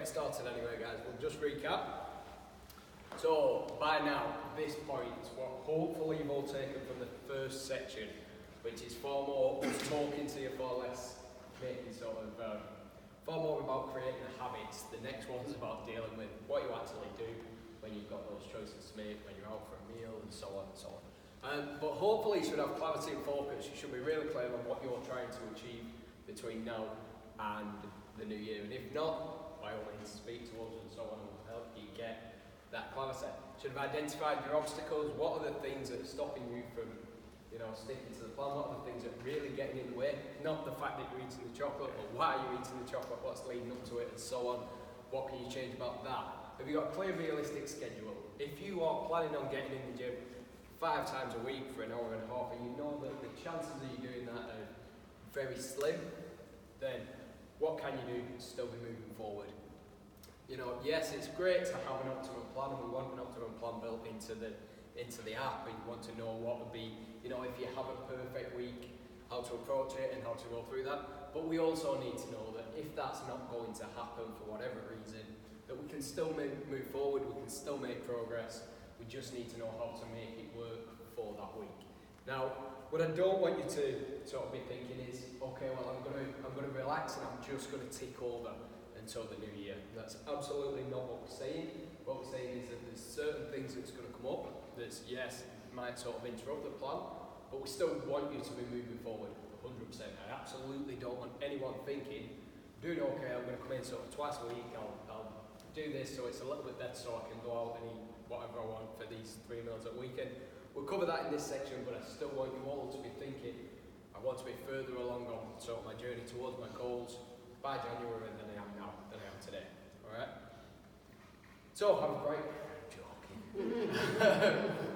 get started anyway, guys. We'll just recap. So, by now, this point is what hopefully you've all taken from the first section, which is far more talking to you, far less making far more about creating the habits. The next one's about dealing with what you actually do when you've got those choices to make, when you're out for a meal, and so on and so on. But hopefully you should have clarity and focus. You should be really clear on what you're trying to achieve between now and the new year. And if not, by all means, speak to us and so on, and we'll help you get that clarity. You should have identified your obstacles. What are the things that are stopping you from, sticking to the plan? What are the things that are really getting in the way? Not the fact that you're eating the chocolate, but why you're eating the chocolate, what's leading up to it, and so on. What can you change about that? Have you got a clear, realistic schedule? If you are planning on getting in the gym 5 times a week for an hour and a half, and you know that the chances of you doing that are very slim, then what can you do to still be moving forward? Yes, it's great to have an optimum plan, and we want an optimum plan built into the app, and you want to know what would be, if you have a perfect week, how to approach it and how to go through that. But we also need to know that if that's not going to happen for whatever reason, that we can still move forward, we can still make progress. We just need to know how to make it work for that week. Now, what I don't want you to sort of be thinking is, okay, well, I'm going to relax and I'm just going to tick over until the new year. That's absolutely not what we're saying. What we're saying is that there's certain things that's going to come up that's, yes, might sort of interrupt the plan, but we still want you to be moving forward 100%. I absolutely don't want anyone thinking, doing okay, I'm going to come in sort of twice a week, I'll do this so it's a little bit better so I can go out and eat whatever I want for these 3 meals at weekend. We'll cover that in this section, but I still want you all to be thinking, I want to be further along on sort of my journey towards my goals by January than I am now, than I am today. Alright? So, have a break. Joking.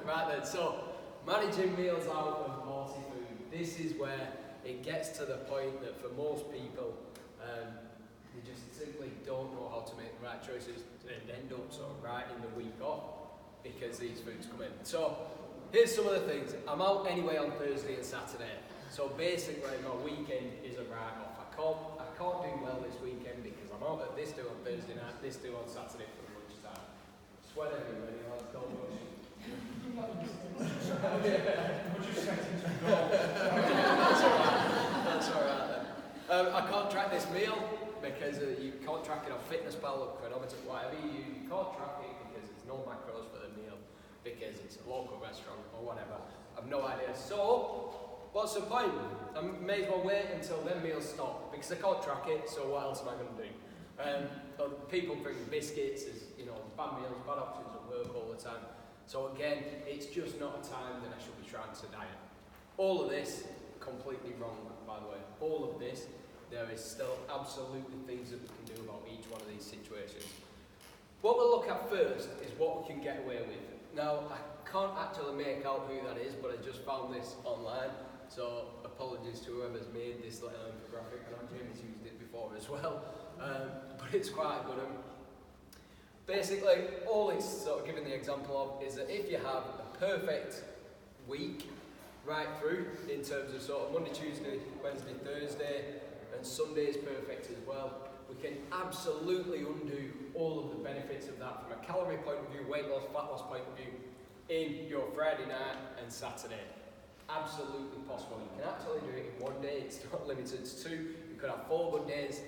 Right then, so managing meals out of healthy food. This is where it gets to the point that for most people, they just simply don't know how to make the right choices and end up sort of writing the week off because these foods come in. So here's some of the things. I'm out anyway on Thursday and Saturday. So basically my weekend is a write-off. I can't do well this weekend because I'm out at this do on Thursday night, this do on Saturday for lunchtime. Sweat everywhere, lads, don't rush. That's alright then. I can't track this meal because you can't track it on Fitnesspal or Chronometer, whatever you can't track it because there's no macros for the meal because it's a local restaurant or whatever. I've no idea. So, what's the point? I may as well wait until them meals stop because I can't track it, so what else am I going to do? People bring biscuits as, bad meals, bad options at work all the time. So again, it's just not a time that I should be trying to diet. All of this, completely wrong, by the way. All of this, there is still absolutely things that we can do about each one of these situations. What we'll look at first is what we can get away with. Now, I can't actually make out who that is, but I just found this online. So apologies to whoever's made this little infographic. I know Jamie's used it before as well, but it's quite a good one. Basically, all it's sort of giving the example of is that if you have a perfect week right through in terms of sort of Monday, Tuesday, Wednesday, Thursday, and Sunday is perfect as well, we can absolutely undo all of the benefits of that from a calorie point of view, weight loss, fat loss point of view in your Friday night and Saturday. Absolutely possible. You can actually do it in one day, it's not limited to 2. You could have 4 good days,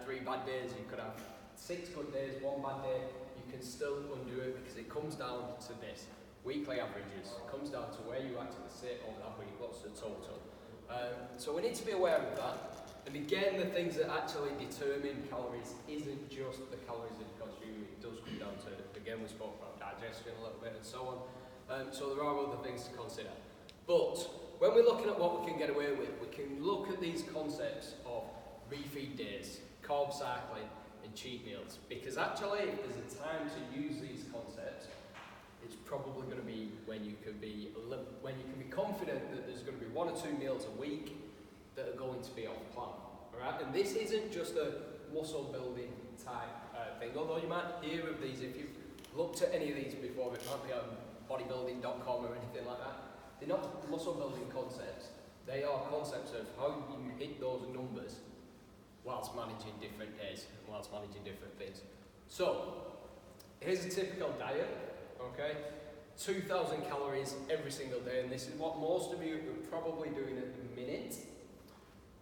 3 bad days, you could have 6 good days, 1 bad day. You can still undo it because it comes down to this. Weekly averages. It comes down to where you actually sit over that week, what's the total. So we need to be aware of that. And again, the things that actually determine calories isn't just the calories that you consume, it does come down to, again, we spoke about digestion a little bit and so on. So there are other things to consider. But when we're looking at what we can get away with, we can look at these concepts of refeed days, carb cycling, and cheat meals. Because actually, if there's a time to use these concepts, it's probably going to be when you can be confident that there's going to be 1 or 2 meals a week that are going to be off plan. Alright? And this isn't just a muscle building type thing, although you might hear of these if you've looked at any of these before. It might be on bodybuilding.com or anything like that. They're not muscle building concepts. They are concepts of how you hit those numbers whilst managing different days and whilst managing different things. So, here's a typical diet, okay? 2,000 calories every single day, and this is what most of you are probably doing at the minute.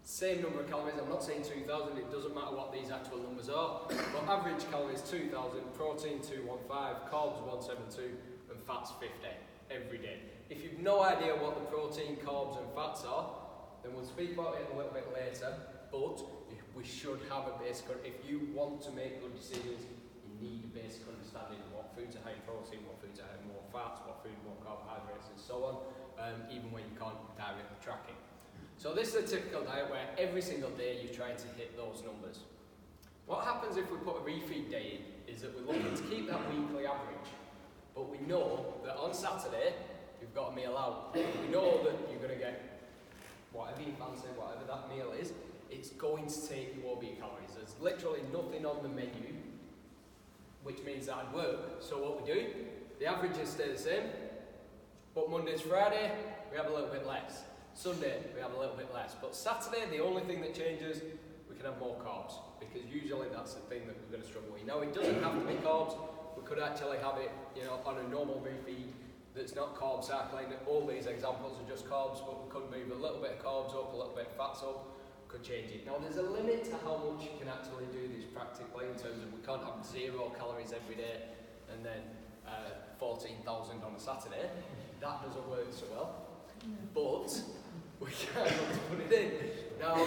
Same number of calories, I'm not saying 2,000, it doesn't matter what these actual numbers are, but average calories 2,000, protein 215, carbs 172, and fats 50 every day. If you've no idea what the protein, carbs and fats are, then we'll speak about it a little bit later, but we should have a basic, if you want to make good decisions, you need a basic understanding of what foods are high in protein, what foods are high in more fats, what food more carbohydrates and so on, even when you can't directly track it. So this is a typical diet where every single day you're trying to hit those numbers. What happens if we put a refeed day in is that we're looking to keep that weekly average, but we know that on Saturday you've got a meal out. We know that you're going to get whatever you fancy, whatever that meal is, it's going to take you over your calories. There's literally nothing on the menu, which means that'd work. So what we do, the averages stay the same, but Monday to Friday, we have a little bit less. Sunday, we have a little bit less. But Saturday, the only thing that changes, we can have more carbs, because usually that's the thing that we're going to struggle with. Now, it doesn't have to be carbs. We could actually have it, on a normal refeed that's not carb cycling. All these examples are just carbs, but we could move a little bit of carbs up, a little bit of fats up, could change it. Now, there's a limit to how much you can actually do this practically, in terms of we can't have 0 calories every day and then 14,000 on a Saturday. That doesn't work so well. But we can put it in. Now,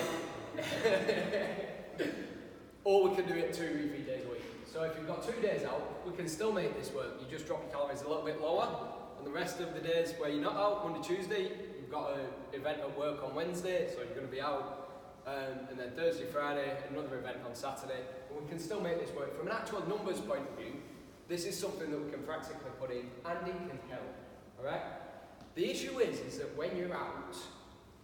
or we can do it 2 refeed days a week. So if you've got 2 days out, we can still make this work. You just drop your calories a little bit lower, and the rest of the days where you're not out, Monday, Tuesday, you've got an event at work on Wednesday, so you're going to be out, and then Thursday, Friday, another event on Saturday, and we can still make this work. From an actual numbers point of view, this is something that we can practically put in, and it can help, alright? The issue is that when you're out,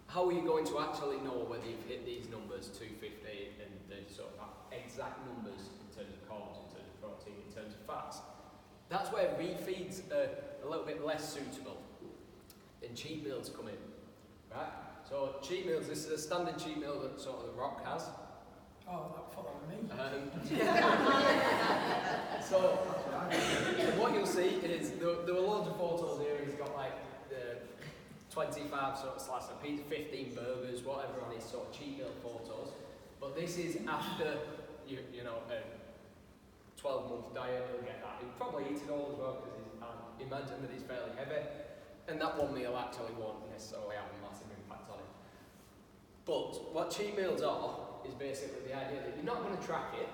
how are you going to actually know whether you've hit these numbers, 250 and the sort of exact numbers in terms of carbs, in terms of protein, in terms of fats? That's where refeeds are a little bit less suitable, and cheat meals come in, right? So cheat meals, this is a standard cheat meal that sort of The Rock has. Oh, that follow me. So what you'll see is there were loads of photos here. He's got like the 25 sort of slices of pizza, 15 burgers, whatever on his sort of cheat meal photos. But this is after a 12-month diet. He'll get that. He'll probably eat it all as well, because I imagine that he's fairly heavy, and that one meal actually won't necessarily have a massive impact on him. But what cheat meals are is basically the idea that you're not going to track it,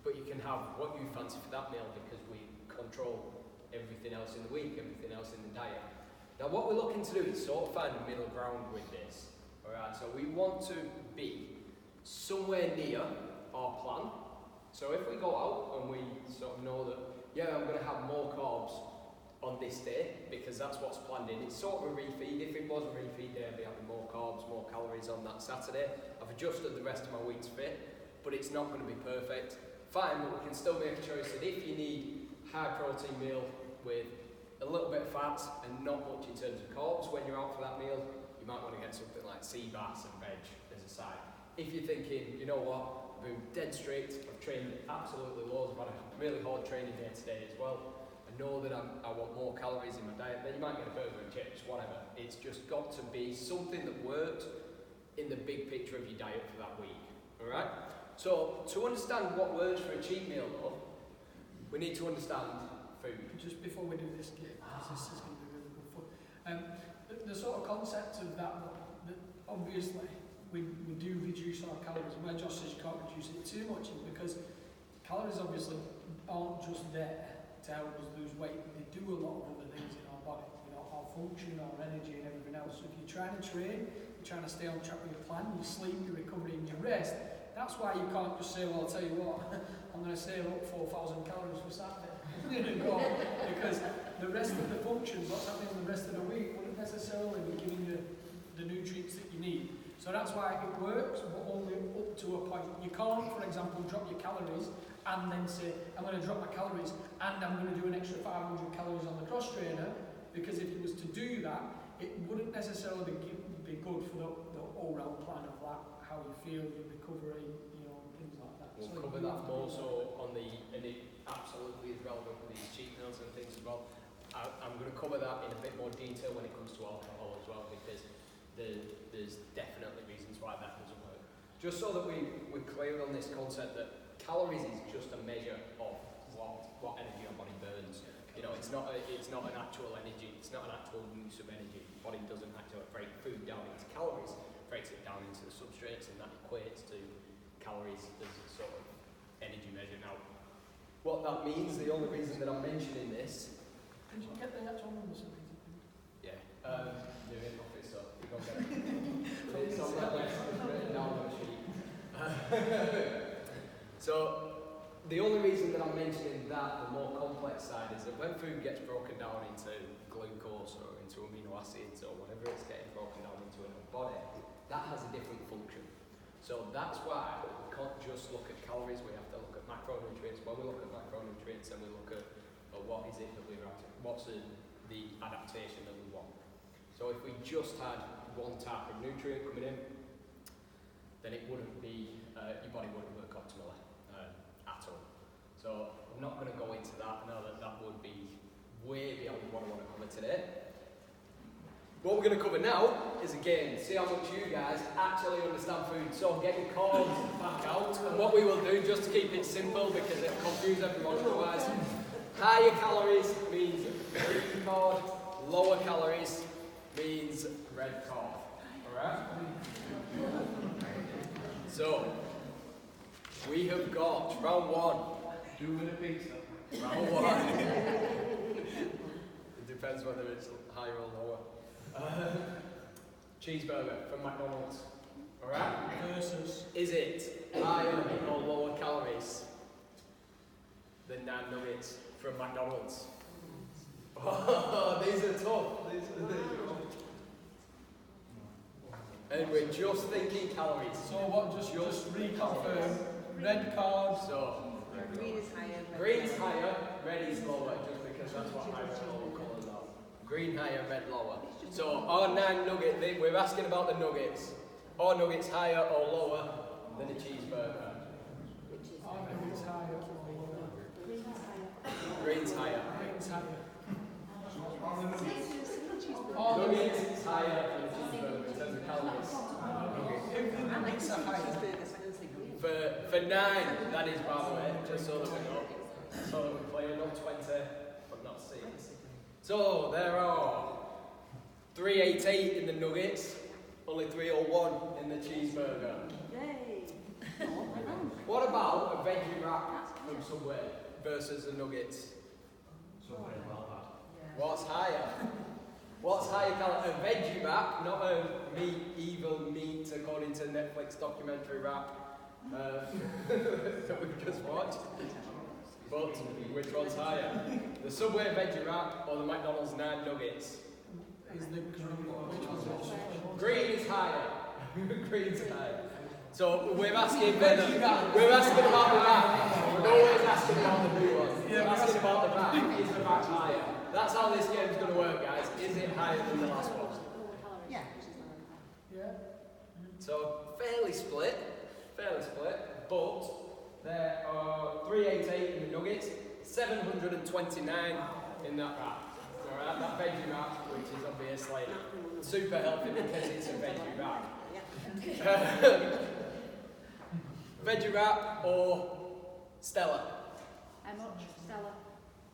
but you can have what you fancy for that meal, because we control everything else in the week, everything else in the diet. Now what we're looking to do is sort of find a middle ground with this. Alright, so we want to be somewhere near our plan. So if we go out and we sort of know that, yeah, I'm going to have more carbs on this day, because that's what's planned in. It's sort of a refeed. If it was a refeed day, I'd be having more carbs, more calories on that Saturday. I've adjusted the rest of my week's fit, but it's not going to be perfect. Fine, but we can still make a choice that if you need high protein meal with a little bit of fats and not much in terms of carbs when you're out for that meal, you might want to get something like sea bass and veg as a side. If you're thinking, you know what, I've been dead strict, I've trained absolutely loads, I've had a really hard training day today as well, I know that I want more calories in my diet, then you might get a burger and chips, whatever. It's just got to be something that works in the big picture of your diet for that week, alright? So, to understand what works for a cheat meal though, we need to understand food. Just before we do this, this is going to be really good fun. The sort of concept of that obviously we do reduce our calories. Where Josh says you can't reduce it too much is because calories obviously aren't just there to help us lose weight. They do a lot of other things in our body, our function, our energy and everything else. So if you're trying to train, you're trying to stay on track with your plan, your sleep, your recovery and your rest, that's why you can't just say, well, I'll tell you what, I'm going to save up 4,000 calories for Saturday. Because the rest of the functions, what's happening in the rest of the week, wouldn't necessarily be giving you the nutrients that you need. So that's why it works, but only up to a point. You can't, for example, drop your calories and then say, I'm going to drop my calories and I'm going to do an extra 500 calories on the cross trainer, because if you was to do that, it wouldn't necessarily be good for the all-round plan of that, how you feel, your recovery, things like that. We'll So cover you that have to more do so on the, and it absolutely is relevant with these cheat meals and things as well. I'm going to cover that in a bit more detail when it comes to alcohol as well, because there's definitely reasons why that doesn't work. Just so that we're clear on this concept that calories is just a measure of what energy your body burns. It's not an actual energy. It's not an actual use of energy. The body doesn't actually break food down into calories. It breaks it down into the substrates, and that equates to calories as a sort of energy measure. Now, what that means, the only reason that I'm mentioning this. Did you get the actual numbers? Yeah. You're in office, so you go get it. It's on that list. It's written down on the sheet. So. The only reason that I'm mentioning that, the more complex side, is that when food gets broken down into glucose or into amino acids or whatever it's getting broken down into in the body, that has a different function. So that's why we can't just look at calories, we have to look at macronutrients. When we look at macronutrients, then we look at what is it that we're after, what's the adaptation that we want. So if we just had one type of nutrient coming in, then it wouldn't be, your body wouldn't work optimally. At all. So I'm not going to go into that. I know that would be way beyond what I want to cover today. What we're going to cover now is, again, see how much you guys actually understand food. So get your cards back out. And what we will do, just to keep it simple, because it'll confuse everyone otherwise, higher calories means green card, lower calories means red card. Alright? So, we have got round one. 2 minute pizza. Round one. It depends whether it's higher or lower. Cheeseburger from McDonald's. Alright? Versus. Is it higher or lower calories than 9 nuggets from McDonald's? Oh, these are tough. These are tough. And we're just thinking calories. So what, just reconfirm, red card. So, Green is higher. green's higher, red is lower, just because that's what higher and lower colours are. Green higher, red lower. So, our 9 nugget thing, we're asking about the nuggets. Are nuggets higher or lower than a cheeseburger? Are nuggets higher or lower? Green's higher. Green's higher. Nuggets higher than a cheeseburger in terms of calories. If the nuggets are higher, For 9, that is, by the way, just so that we know. So that we're playing not 20, but not 6. So there are 388 in the nuggets, only 301 in the cheeseburger. Yay! What about a veggie wrap from Subway versus the nuggets? Something about that. What's higher? What's higher calorie? A veggie wrap, not a evil meat according to Netflix documentary wrap that we've just watched. But which one's higher? The Subway veggie wrap or the McDonald's 9 nuggets? is the which one's which? Green is higher. Green's higher. So we're asking whether we're asking about the back. We're always asking about the blue one. We're asking about the back. Is the back higher? That's how this game's going to work, guys. Is it higher than the last one? Yeah. Yeah. So fairly split, but there are 388 in the nuggets, 729 in that wrap. Alright, that veggie wrap, which is obviously super healthy because it's a veggie wrap. Veggie wrap or Stella? How much? Stella.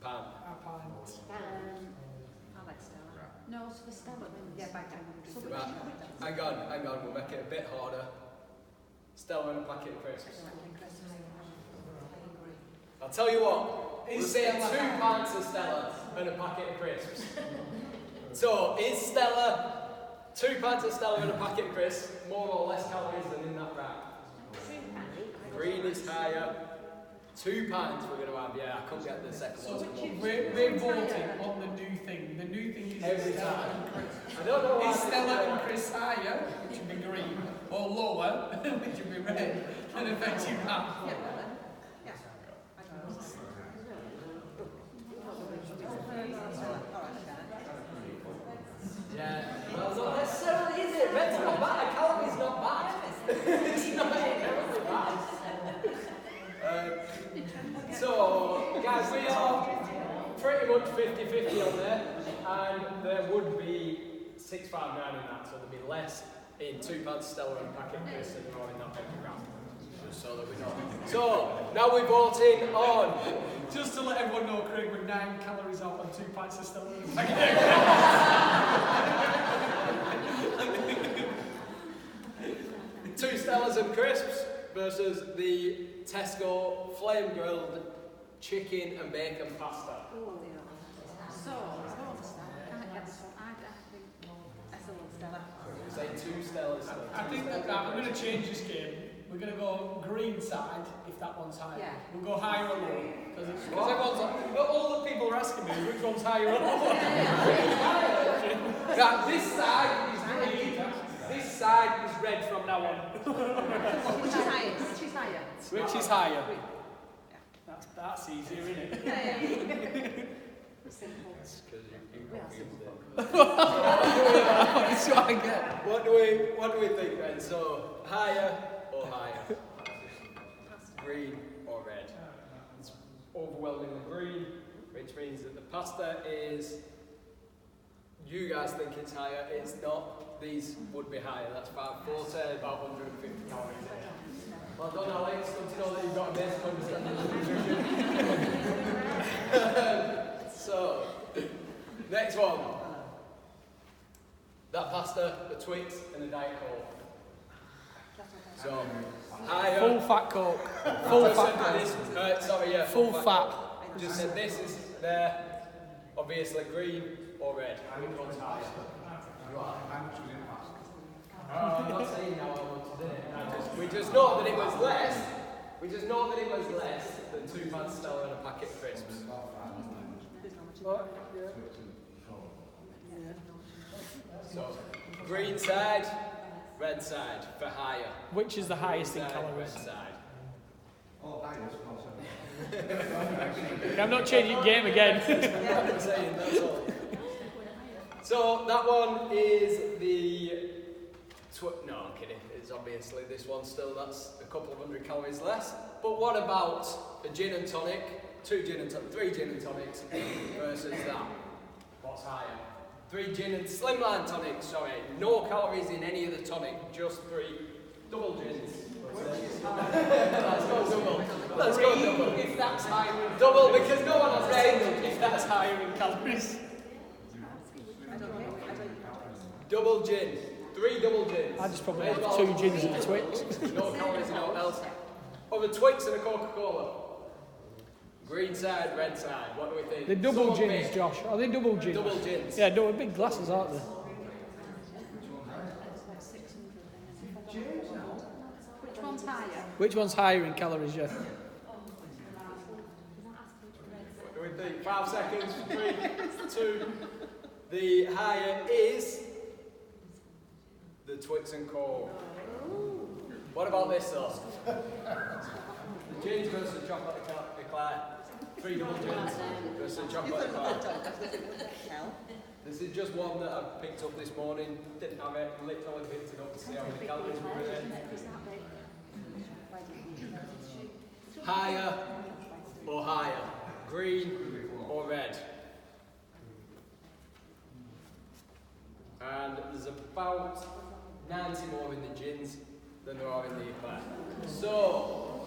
Pam. A pint. I like Stella. No, it's for Stella. Yeah, back down. So which, Right, hang on, we'll make it a bit harder. Stella and a packet of crisps. I'll tell you what, we'll say 2 pints of Stella and a packet of crisps. So, is Stella, 2 pints of Stella and a packet of crisps, more or less calories than in that wrap? Green is higher. 2 pints we're going to have, yeah, I couldn't get the second So one. we're voting on the new thing. The new thing is Every Stella time. and Chris. I don't know why. Is Stella and Chris higher, which would be green, or lower, which would be red, than a veggie wrap? Yeah, well then. Yeah. Yeah, well, not necessarily, is it? Red's not bad, a calorie's not bad. guys, we are pretty much 50-50 on there, and there would be 659 in that, so there'd be less in 2 pads Stella and packet crisps than there are in that veggie wrap. Just so that we know. So, now we're voting on. Just to let everyone know, Craig, we're 9 calories out on 2 pints of Stella. 2 Stellas and crisps versus the Tesco flame grilled chicken and bacon pasta. So, can't get this one. I think that's a little Stella. Say 2 Stellas. I think that I'm going to change this game. We're going to go green side if that one's higher. Yeah. We'll go higher or lower. Because everyone's like, well, all the people are asking me which one's higher or lower. Right, this side is green, this side is red from now on. Which is highest? Which is higher? Which is higher? That's easier, isn't it? Simple. That's what I get. What do we think then? So, higher or higher? Green or red? It's overwhelmingly green, which means that the pasta is, you guys think it's higher, it's not. These would be higher, that's about 40, about 150 calories. Well done, Alex, good to know that you've got a basic understanding of nutrition. So, next one. That pasta, the Twix and the Diet Coke. So, higher. Full fat Coke. Full Just fat said Coke. this, sorry, yeah. Full fat. Just said this is there. Obviously green or red. Which one's higher? I'm not saying how I want to do it. We just know that it was less. We just know that it was less than 2 pads Stella and a packet of crisps. So, green side, red side for higher. Which is the highest in Side, calories? red side. I'm not changing game again. I'm saying, that's all. So that one is the no, I'm kidding. It's obviously this one still. That's a couple of 100 calories less. But what about a gin and tonic, 3 gin and tonics versus that? What's higher? 3 gin and slimline tonics. Sorry, no calories in any of the tonic. Just 3 double gins. Let's go double. Let's go double. If that's higher in Double because no one has said if that's higher in calories. double gin. 3 double gins. I just probably have 2 gins and a Twix. No calories, no else. Of a Twix and a Coca-Cola. Green side, red side. What do we think? The double Someone gins, pick. Josh. Are they double gins? Double gins. Yeah, double big glasses, aren't they? Which one's higher? Which one's higher in calories, yeah? What do we think? 5 seconds. 3, 2. The higher is the Twix and Coke. What about this sauce? The gins versus chocolate eclair. 3 double gins versus chocolate eclair. This is just one that I picked up this morning. Didn't have it. Literally picked it up to see how many calories were in it. Higher or higher? Green or red? And there's about 90 more in the gins than there are in the eclair. So,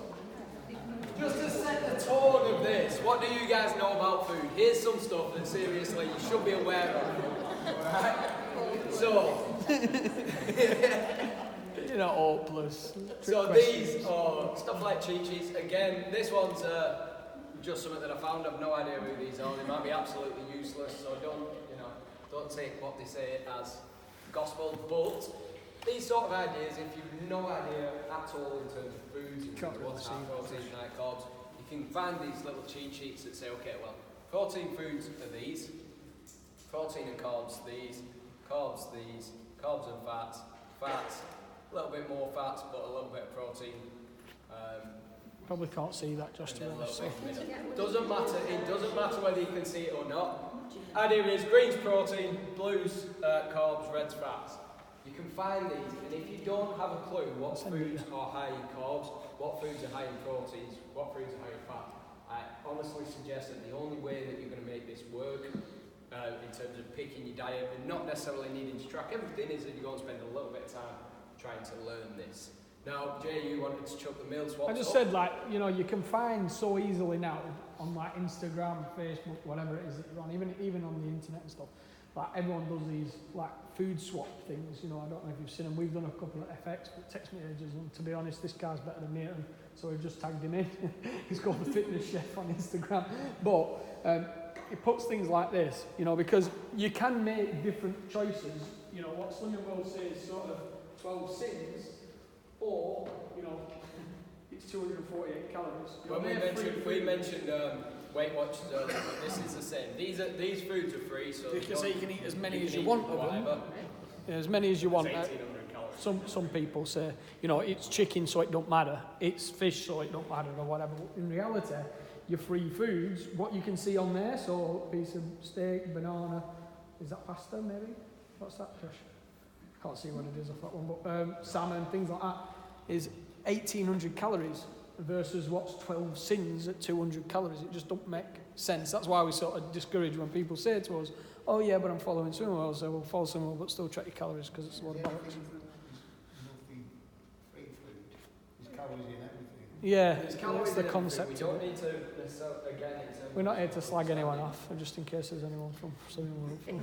just to set the tone of this, what do you guys know about food? Here's some stuff that seriously you should be aware of. Alright? So, You're not hopeless. so these are stuff like cheat sheets. Again, this one's just something that I found. I've no idea who these are. They might be absolutely useless, so don't take what they say as gospel. But these sort of ideas, if you've no idea at all in terms of foods, in terms of what's high protein, high carbs, you can find these little cheat sheets that say, okay, well, protein foods are these, protein and carbs these, carbs these, carbs and fats, a little bit more fats, but a little bit of protein. Probably can't see that, Josh, to be honest. So. Doesn't matter. It doesn't matter whether you can see it or not. Idea is greens protein, blues carbs, reds fats. You can find these, and if you don't have a clue what foods are high in carbs, what foods are high in proteins, what foods are high in fat, honestly suggest that the only way that you're going to make this work in terms of picking your diet and not necessarily needing to track everything is that you go and spend a little bit of time trying to learn this. Now, Jay, you wanted to chuck the meal swaps I just up. said, like, you know, you can find so easily now on like Instagram, Facebook, whatever it is that you're on, even on the internet and stuff. Like everyone does these like food swap things. You know, I don't know if you've seen them. We've done a couple at FX, but it takes me ages. And to be honest, this guy's better than me, and so we've just tagged him in. He's called the Fitness Chef on Instagram. But it puts things like this, you know, because you can make different choices. You know, what Slimming World says, sort of 12 sins. Or, you know, it's 248 calories. When we mentioned Weight Watchers earlier, but this is the same. These foods are free, so you can eat as many as you want of them. whatever. Yeah, as many as you want. It's 1,800 calories. Some people say, you know, it's chicken so it don't matter, it's fish so it don't matter or whatever. In reality, your free foods, what you can see on there, so a piece of steak, banana, is that pasta maybe? What's that, Josh? Can't see what it is off that one, but salmon, things like that, is 1,800 calories versus what's 12 sins at 200 calories. It just don't make sense. That's why we sort of discourage when people say to us, oh yeah, but I'm following Slimming World. So we'll follow Slimming World, but still track your calories because it's a lot of bollocks. Yeah, that's the concept. We don't need to necessarily, again, We're not here to slag anyone off, just in case there's anyone from Slimming World. but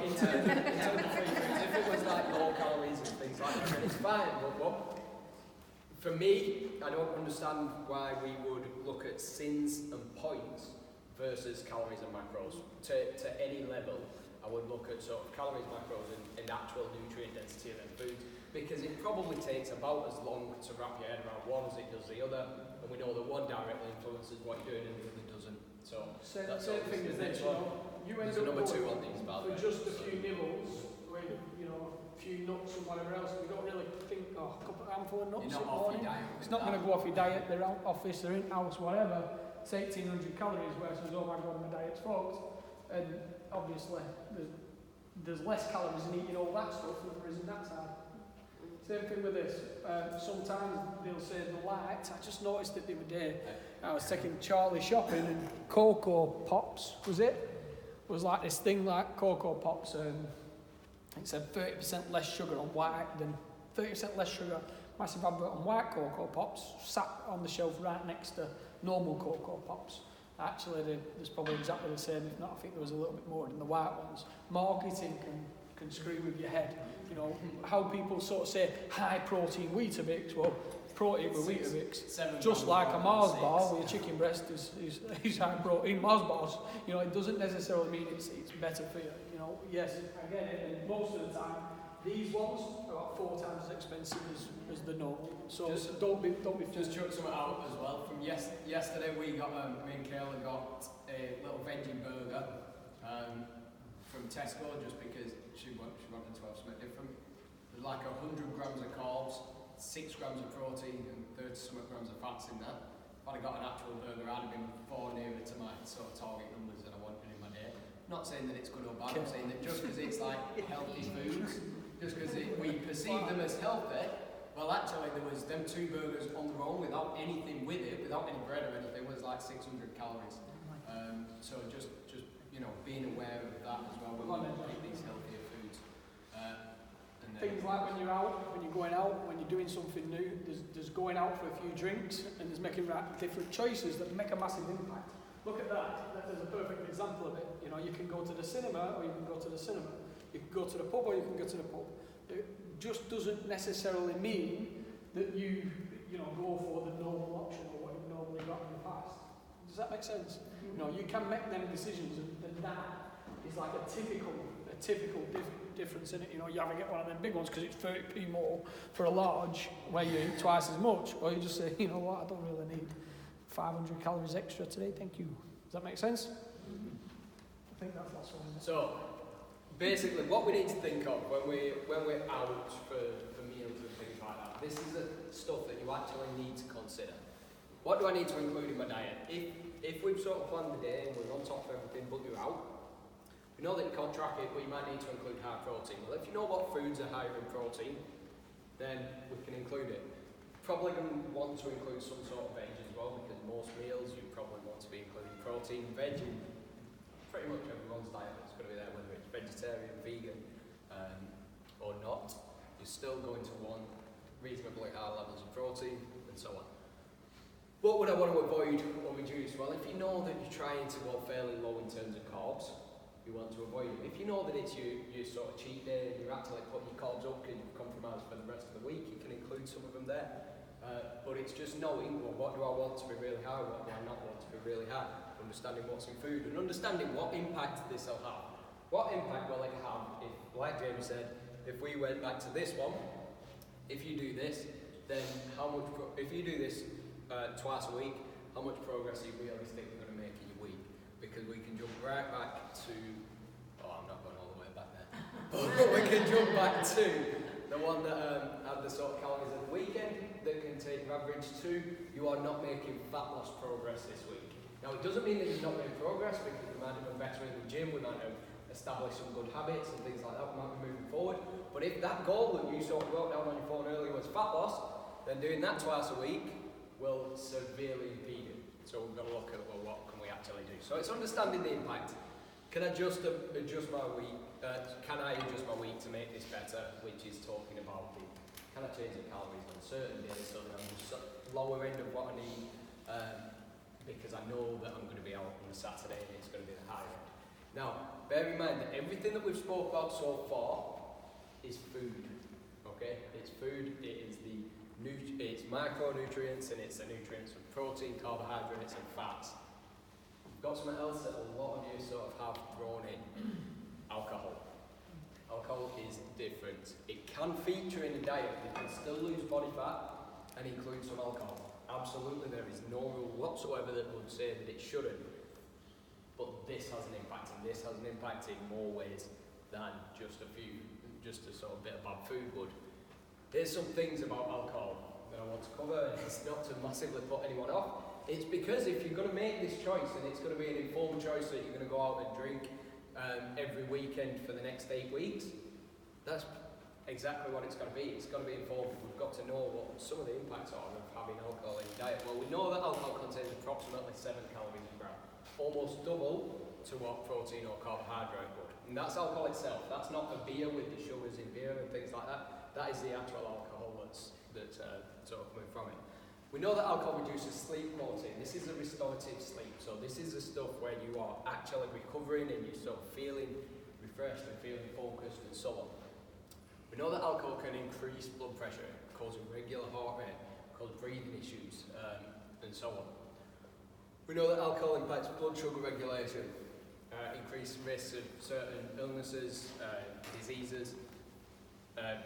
in terms of free foods, if it was like low calories and things like that, it's fine. But for me, I don't understand why we would look at sins and points versus calories and macros. To any level, I would look at sort of calories, macros, and actual nutrient density of them foods, because it probably takes about as long to wrap your head around one as it does the other, and we know that one directly influences what you're doing and the other doesn't. So Same obviously thing as the this, next you one. know, you end There's up number two going on these, by the for way. just a few nibbles with, you know, a few nuts and whatever else. We don't really think, oh, a couple of handful of nuts You're in not the off your morning. diet. It's not going to go off your diet. They're out office, they're in house, whatever. It's 1,800 calories versus, oh my god, my diet's fucked. And obviously, there's less calories in eating all that stuff than there is in that side. Same thing with this. Sometimes they'll say the light. I just noticed it the other day. I was taking Charlie shopping and Cocoa Pops, was like this thing like Cocoa Pops. It said 30% less sugar on white than 30% less sugar. Massive advert on white Cocoa Pops, sat on the shelf right next to normal Cocoa Pops. Actually, there's probably exactly the same. If not, I think there was a little bit more in the white ones. Marketing can screw with your head. You know, how people sort of say high protein Weetabix, well, protein with Weetabix, just like a Mars bar with a chicken breast is high protein Mars bars. You know, it doesn't necessarily mean it's better for you. You know, yes, I get it, and most of the time, these ones are about 4 times as expensive as the normal. So don't be. Just chuck some out as well. From yesterday, we got me and Kayla got a little veggie burger from Tesco, just because she wanted to have something different. There's like 100 grams of carbs, 6 grams of protein, and 30 something grams of fats in that. If I'd have got an actual burger, I'd have been far nearer to my sort of target numbers than I wanted in my day. Not saying that it's good or bad, I'm saying that just because it's like healthy foods, just because we perceive them as healthy, well actually there was them 2 burgers on their own without anything with it, without any bread or anything, was like 600 calories. So just you know, being aware of that as well when we eat these healthier foods. Things like when you're out, when you're going out, when you're doing something new, there's going out for a few drinks and there's making different choices that make a massive impact. Look at that. There's a perfect example of it. You know, you can go to the cinema or you can go to the cinema. You can go to the pub or you can go to the pub. It just doesn't necessarily mean that you know, go for the normal option or what you've normally got in the past. Does that make sense? You know, you can make them decisions, and that is like a typical difference in it. You know, you either get one of them big ones because it's 30p more for a large, where you eat twice as much, or you just say, you know what, I don't really need 500 calories extra today, thank you. Does that make sense? I think that's one. So, basically, what we need to think of when we're out for meals and things like that, this is the stuff that you actually need to consider. What do I need to include in my diet? If we've sort of planned the day and we're on top of everything, but you're out, we know that you can't track it, but you might need to include high protein. Well, if you know what foods are higher in protein, then we can include it. probably going to want to include some sort of veg as well, because most meals you probably want to be including protein. Veg in pretty much everyone's diet is going to be there, whether it's vegetarian, vegan, or not. You're still going to want reasonably high levels of protein and so on. What would I want to avoid or reduce? Well, if you know that you're trying to go fairly low in terms of carbs, you want to avoid them. If you know that it's your sort of cheat day and you're actually putting your carbs up and you've compromised for the rest of the week, you can include some of them there. But it's just knowing, well, what do I want to be really high, what do I not want to be really high, understanding what's in food and understanding what impact this will have. What impact will it have if, like James said, if we went back to this one, if you do this, then how much, if you do this twice a week, how much progress are you realistically going to make in your week? Because we can jump right back to, I'm not going all the way back there, but we can jump back to the one that had the sort of calories at the weekend that can take average to, you are not making fat loss progress this week. Now it doesn't mean that you've not made progress, because we might have done better in the gym, we might have established some good habits and things like that, we might be moving forward. But if that goal that you sort of wrote down on your phone earlier was fat loss, then doing that twice a week will severely impede it. So we've got to look at, well, what can we actually do? So it's understanding the impact. Can I just adjust my week? Can I adjust my week to make this better? Which is talking about the, can I change the calories on certain days so that I'm just lower end of what I need, because I know that I'm going to be out on a Saturday and it's going to be the higher end. Now, bear in mind that everything that we've spoke about so far is food. Okay, it's food. It is it's micronutrients, and it's the nutrients of protein, carbohydrates, and fats. We've got something else that a lot of you sort of have thrown in: alcohol. Alcohol is different. It can feature in the diet. You can still lose body fat and include some alcohol. Absolutely, there is no rule whatsoever that would say that it shouldn't. But this has an impact, and this has an impact in more ways than just a sort of bit of bad food would. Here's some things about alcohol that I want to cover, and it's not to massively put anyone off. It's because if you're going to make this choice, and it's going to be an informed choice that you're going to go out and drink every weekend for the next 8 weeks, that's exactly what it's going to be. It's going to be informed. We've got to know what some of the impacts are of having alcohol in your diet. Well, we know that alcohol contains approximately 7 calories a gram, almost double to what protein or carbohydrate would. And that's alcohol itself. That's not the beer with the sugars in beer and things like that. That is the actual alcohol that's sort of coming from it. We know that alcohol reduces sleep quality. This is a restorative sleep. So this is the stuff where you are actually recovering and you're sort of feeling refreshed and feeling focused and so on. We know that alcohol can increase blood pressure, cause irregular heart rate, cause breathing issues, and so on. We know that alcohol impacts blood sugar regulation, increased risks of certain illnesses, diseases,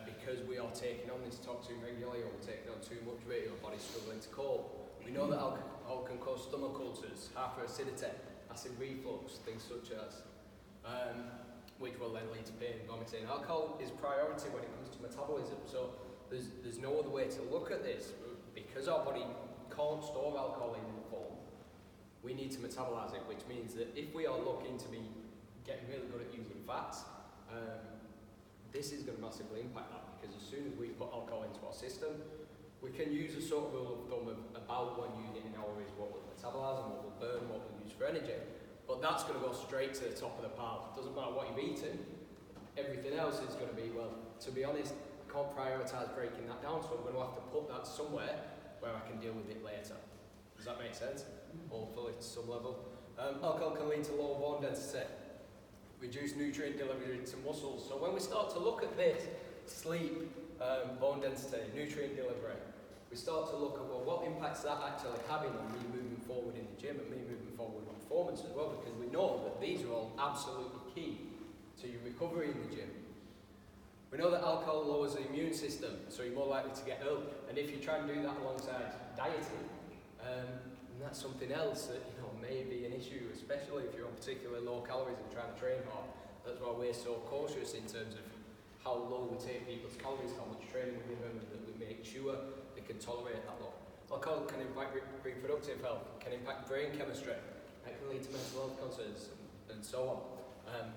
because we are taking on this toxin regularly, or we're taking on too much of it, your body's struggling to cope. We know that alcohol can cause stomach ulcers, hyperacidity, acid reflux, things such as, which will then lead to pain and vomiting. Alcohol is priority when it comes to metabolism, so there's no other way to look at this. Because our body can't store alcohol in the form, we need to metabolize it, which means that if we are looking to be getting really good at using fats, this is going to massively impact that, because as soon as we put alcohol into our system, we can use a sort of rule of thumb of about 1 unit an hour is what we'll metabolize and what we'll burn, what we'll use for energy. But that's going to go straight to the top of the pile. It doesn't matter what you've eaten, everything else is going to be, well, to be honest, I can't prioritise breaking that down, so I'm going to have to put that somewhere where I can deal with it later. Does that make sense? Hopefully to some level. Alcohol can lead to low bone density, reduce nutrient delivery to muscles. So when we start to look at this, sleep, bone density, nutrient delivery, we start to look at, well, what impacts that actually having on me moving forward in the gym and me moving forward on performance as well, because we know that these are all absolutely key to your recovery in the gym. We know that alcohol lowers the immune system, so you're more likely to get ill. And if you try and do that alongside dieting, and that's something else that may be an issue, especially if you're on particularly low calories and trying to train hard. That's why we're so cautious in terms of how low we take people's calories, how much training we give them, that we make sure they can tolerate that low. Alcohol can impact reproductive health, can impact brain chemistry, it can lead to mental health concerns, and so on.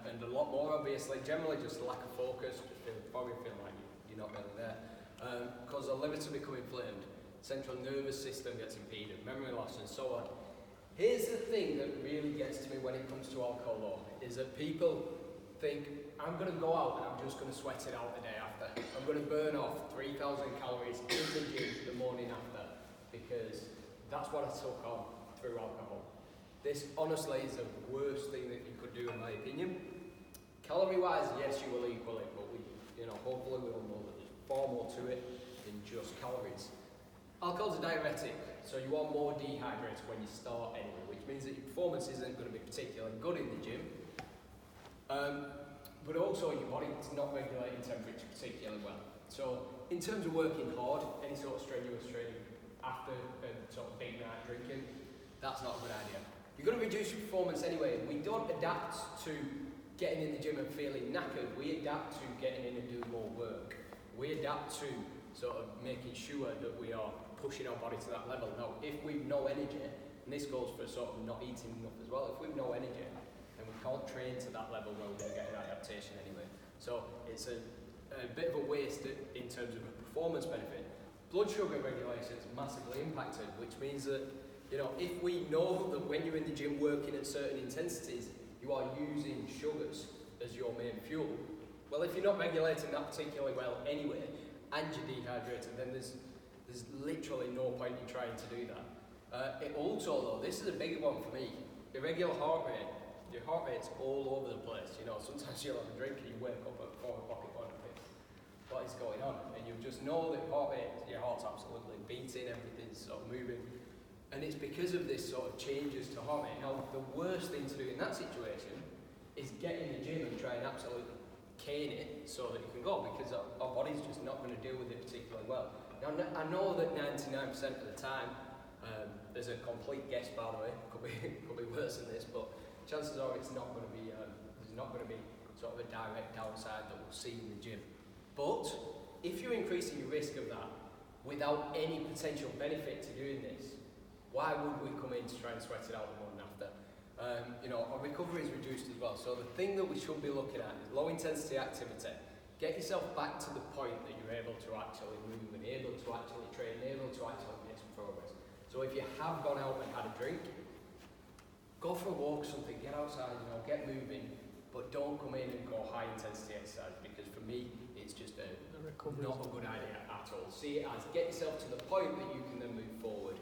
And a lot more, obviously, generally just lack of focus, just probably feel like you're not really there. Cause the liver to become inflamed, central nervous system gets impeded, memory loss and so on. Here's the thing that really gets to me when it comes to alcohol though, is that people think, I'm going to go out and I'm just going to sweat it out the day after. I'm going to burn off 3,000 calories in the gym the morning after because that's what I took on through alcohol. This honestly is the worst thing that you could do in my opinion. Calorie-wise, yes, you will equal it, but hopefully we all know that there's far more to it than just calories. Alcohol's a diuretic, so you are more dehydrated when you start anyway, which means that your performance isn't going to be particularly good in the gym. But also your body is not regulating temperature particularly well. So in terms of working hard, any sort of strenuous training after a sort of big night drinking, that's not a good idea. You're going to reduce your performance anyway. We don't adapt to getting in the gym and feeling knackered. We adapt to getting in and doing more work. We adapt to sort of making sure that we are pushing our body to that level. Now, if we've no energy, and this goes for sort of not eating enough as well, if we've no energy, then we can't train to that level where we're going to get an adaptation anyway. So it's a bit of a waste in terms of a performance benefit. Blood sugar regulation is massively impacted, which means that, if we know that when you're in the gym working at certain intensities, you are using sugars as your main fuel, well, if you're not regulating that particularly well anyway, and you're dehydrated, then there's literally no point in trying to do that. It also, though, this is a bigger one for me, irregular heart rate. Your heart rate's all over the place. Sometimes you'll have a drink and you wake up at 4 o'clock at night and think, what is going on? And you just know that your heart's absolutely beating, everything's sort of moving. And it's because of this sort of changes to heart rate. Now, the worst thing to do in that situation is get in the gym and try and absolutely cane it so that you can go, because our body's just not going to deal with it particularly well. Now, I know that 99% of the time, there's a complete guess, by the way, could be worse than this, but chances are it's not going to be, there's not going to be sort of a direct downside that we'll see in the gym. But if you're increasing your risk of that without any potential benefit to doing this, why would we come in to try and sweat it out the morning after? Our recovery is reduced as well. So the thing that we should be looking at is low intensity activity. Get yourself back to the point that you're able to actually move and able to actually train, able to actually make some progress. So if you have gone out and had a drink, go for a walk or something, get outside, get moving, but don't come in and go high intensity exercise, because for me, it's just not a good idea at all. See it as get yourself to the point that you can then move forward.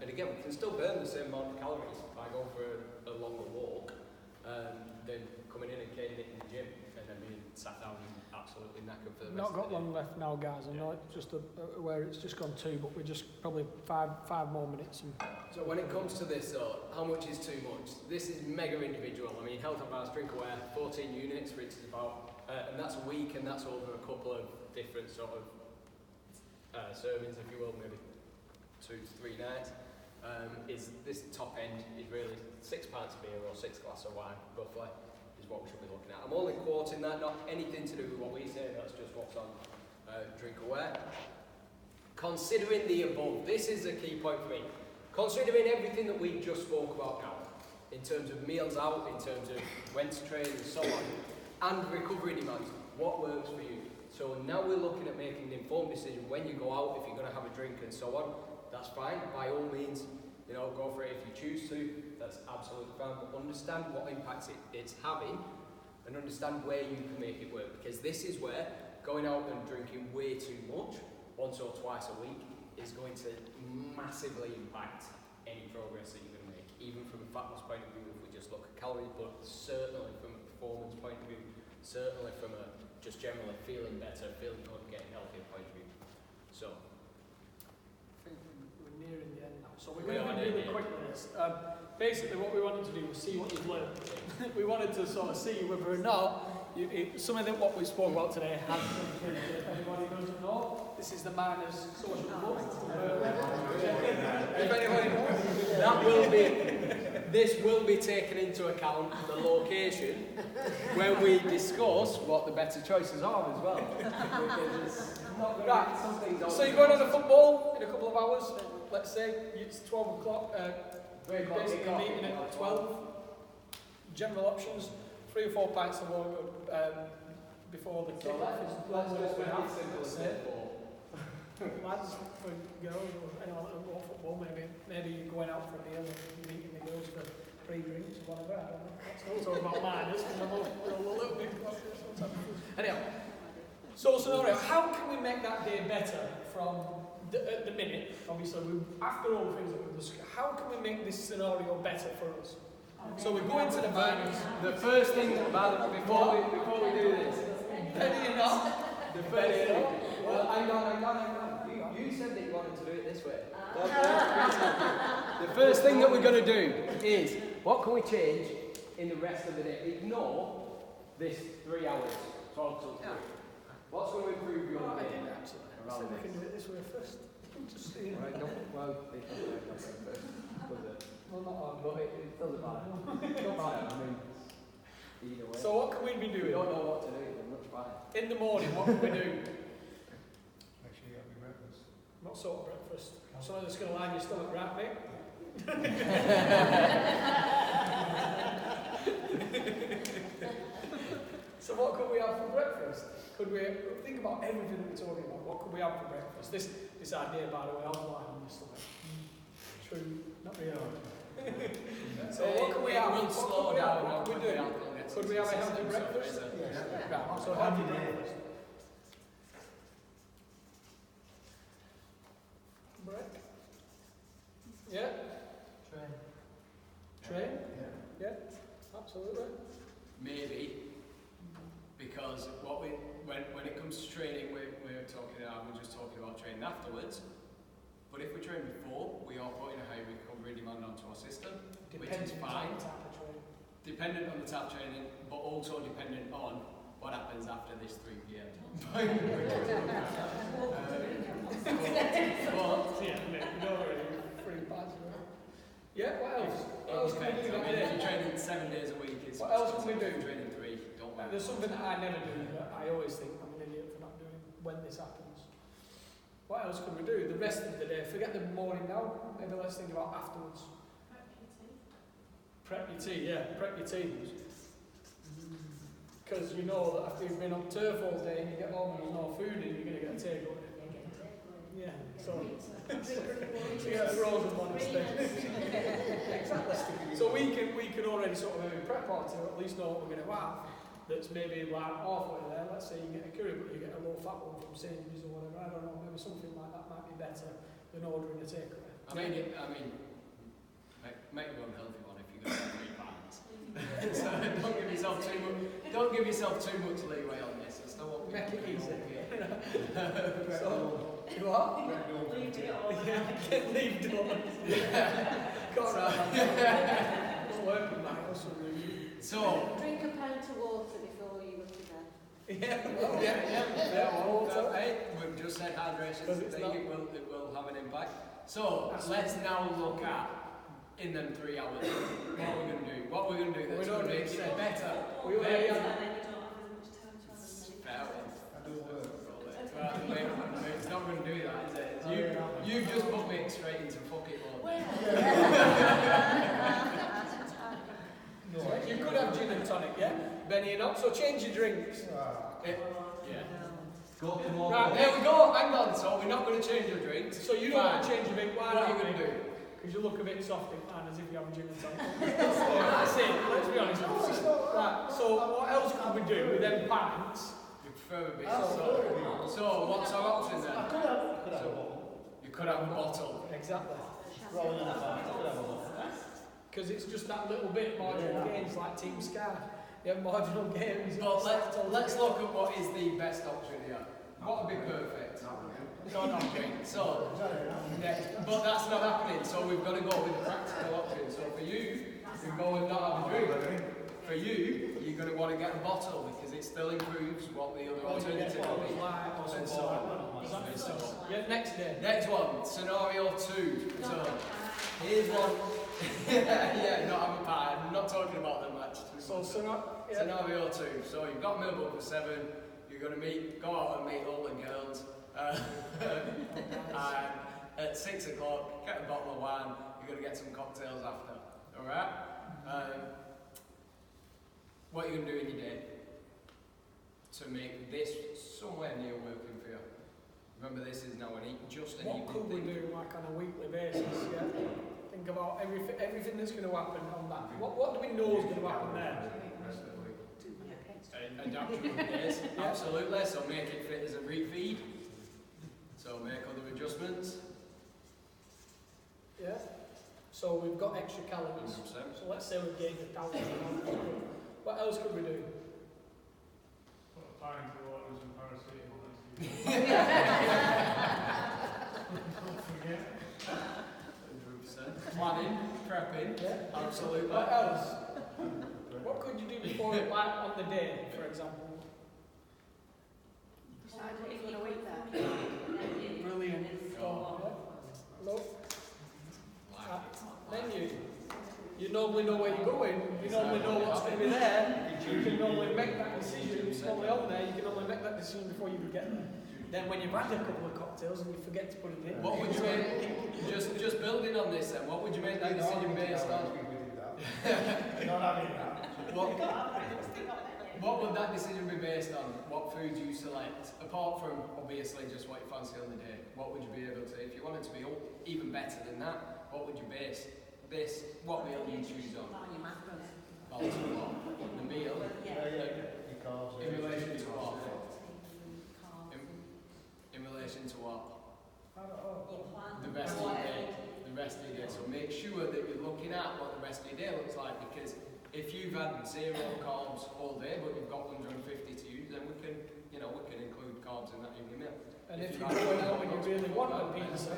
And again, we can still burn the same amount of calories by going for a longer walk than coming in and caning it in the gym and then being sat down and absolutely knackered for the rest Not got of the day. long left now, guys. I know it's just where it's just gone 2, but we're just probably five more minutes. So when it comes to this, though, how much is too much? This is mega individual. I mean, Health Advice Drink Aware, 14 units, which is about, and that's a week, and that's over a couple of different sort of sermons, if you will, maybe 2 to 3 nights. Is this top end is really 6 pints of beer or 6 glasses of wine, roughly, is what we should be looking at. I'm only quoting that, not anything to do with what we say, that's just what's on Drink Aware. Considering the above, this is a key point for me. Considering everything that we just spoke about now, in terms of meals out, in terms of when to train and so on, and recovery demands, what works for you? So now we're looking at making an informed decision when you go out, if you're going to have a drink and so on. That's fine, by all means, go for it if you choose to, that's absolutely fine, but understand what impact it's having and understand where you can make it work, because this is where going out and drinking way too much, once or twice a week, is going to massively impact any progress that you're going to make, even from a fat loss point of view if we just look at calories, but certainly from a performance point of view, certainly from a just generally feeling better, feeling good, getting healthier point of view. So, I think we're nearing the end now. So we're going to be really quick with this. Basically, what we wanted to do was see what you've learned. We wanted to sort of see whether or not some of what we spoke about today has been implemented. Anybody who doesn't know, this is the Miners Social Club. if anybody this will be taken into account, the location, when we discuss what the better choices are as well. Right, so you're going on a football in a couple of hours, let's say, it's 12 o'clock, basically meeting at 12. General options, 3 or 4 pints of water before the kick-off. Let's just make it simple and simple. lads, for girls, or anyone that watch football, maybe you're going out for a meal and you're meeting the girls for free drinks or whatever, I don't know. That's not talking about minors, because I'm a little bit cautious sometimes. Anyhow, so scenario, how can we make that day better from at the minute, obviously, after all the things that we've discussed, how can we make this scenario better for us? So we go into the minors. The first thing about before we do this, Ready or not? the first thing. Well, hang on. You said that you wanted to do it this way. The first thing that we're going to do is, what can we change in the rest of the day? Ignore this 3 hours. 12 till 3. What's going to improve your I day? didn't actually. I said we can do it this way first. Just see. Right, well, it doesn't work like that first, does it? Well, not hard. But it doesn't matter. Don't matter, I mean, either way. So what can we be we doing? don't know what to do, then that's fine. In the morning, what can we do? Make sure you have your breakfast. What sort of breakfast? Something that's going to line your stomach right, mate? So what could we have for breakfast? Could we think about everything that we're talking about? What could we have for breakfast? This idea, by the way, I'll lie on your stomach. True, not really. So what can we have? We'll slow down. What could we do? Could we have a healthy breakfast? Right, so healthy breakfast. Break? Yeah? Train? Yeah, absolutely. Maybe, because when it comes to training, we're just talking about training afterwards. But if we train before, we are putting a high recovery demand onto our system, which is fine. Dependent on the type of training, but also dependent on what happens after this 3 p.m. Yeah, what else? What else can we do that If day? you're training 7 days a week, it's What else can we do? Training 3, don't worry. There's something that I never do that I always think I'm an idiot for not doing when this happens. What else can we do? The rest of the day, forget the morning now, maybe let's think about afterwards. Prep your tea, yeah, prep your tea. Because you know that after you've been on turf all day and you get home and there's no food and you're going to get a takeaway. Yeah, so yeah, frozen one instead. Exactly. So we can already sort of maybe prep our tea, or at least know what we're going to have. That's maybe like halfway there. Let's say you get a curry, but you get a low fat one from Sainsbury's or whatever. I don't know. Maybe something like that might be better than ordering a takeaway. Make it one healthy one if you're going to have 3 pounds. So don't give yourself too much leeway on this. It's not what we Make it easy. So, You what? Leave it on. Yeah, leave it on. It's working, mate. That's what we do. so Drink a pint of water before you go to bed. Yeah, water. Hey, we've just said hydration. Because it's not- It will have an impact. So let's now look at in them 3 hours what we're going to do. What we're going to do that's going to make it better. We already have. Fair. It's not going to do that, is it? You've just put me straight into fuck it mode. You could have gin and tonic, yeah? Benny, not so change your drinks. Yeah. Go tomorrow. Right, There we go. Hang on. So we're not going to change your drinks. So you don't want to change your drink. Why What are not? you going to do? Because you look a bit soft and as if you have a gin and tonic. That's it. Let's be honest. Right. So what else could we do with them pints? You prefer a bit. So what's our option then? You could have a bottle. Exactly. Because it's just that little bit marginal gains like Team Sky. You have marginal gains. But let's look at what is the best option here. What would be perfect? No drink. So, but that's not happening. So we've got to go with the practical option. So for you, you go and not have a drink. For you, you're going to want to get a bottle because it still improves what the other alternative will be. And so on. And so on. Yeah, next day. Next one, scenario 2. So here's one. Yeah, not have a pie. I'm not talking about them actually. So Scenario 2. So you've got Millbrook for 7. You're going to go out and meet all the girls. And at 6 o'clock, get a bottle of wine. You're going to get some cocktails after. All right. What are you going to do in your day to make this somewhere near working for you? Remember, this is now just an What could we evening thing. do like on a weekly basis? Yeah. Think about everything that's going to happen on that. What do we know is going to happen there? Adapt your days, absolutely. So make it fit as a refeed. So make other adjustments. Yeah. So we've got extra calories. 100%. So let's say we've gained 1,000 calories. What else could we do? Put a fire into the waters and paracetamol next to you. Don't forget. 100%. Planning, prepping, Yeah. absolutely. What else? What could you do before, like on the day, for example? Decide what you're going to eat there. Brilliant. Oh. Look. Menu. You normally know where you're going. You normally know what's going to be there. You can normally make that decision. It's normally on there. You can normally make that decision before you get there. Then when you've had a couple of cocktails and you forget to put it in. What would you make? Just building on this then. What would you make that decision based on? Not having that. What would that decision be based on? What food you select? Apart from obviously just what you fancy on the day. What would you be able to, if you wanted to be even better than that, what would you base this, what meal do you choose on? Balance of what? The meal? In relation to what? In relation to what? I don't know. The rest of your day. The rest of your day. So make sure that you're looking at what the rest of your day looks like, because if you've had 0 carbs all day but you've got 150 to use, then we can include carbs in that evening meal. And if you're going out and you really want a pizza,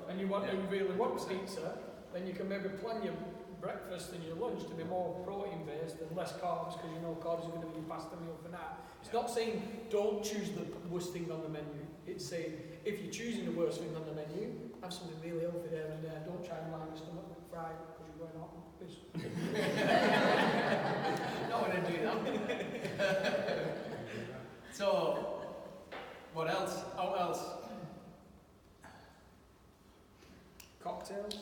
and you really want pizza, then you can maybe plan your breakfast and your lunch to be more protein based and less carbs, because you know carbs are going to be your pasta meal for that. It's not saying don't choose the worst thing on the menu. It's saying if you're choosing the worst thing on the menu, have something really healthy there and there. Don't try and line your stomach with fried because you're going out. Not going to do that. So, what else? Oh, what else? Cocktails.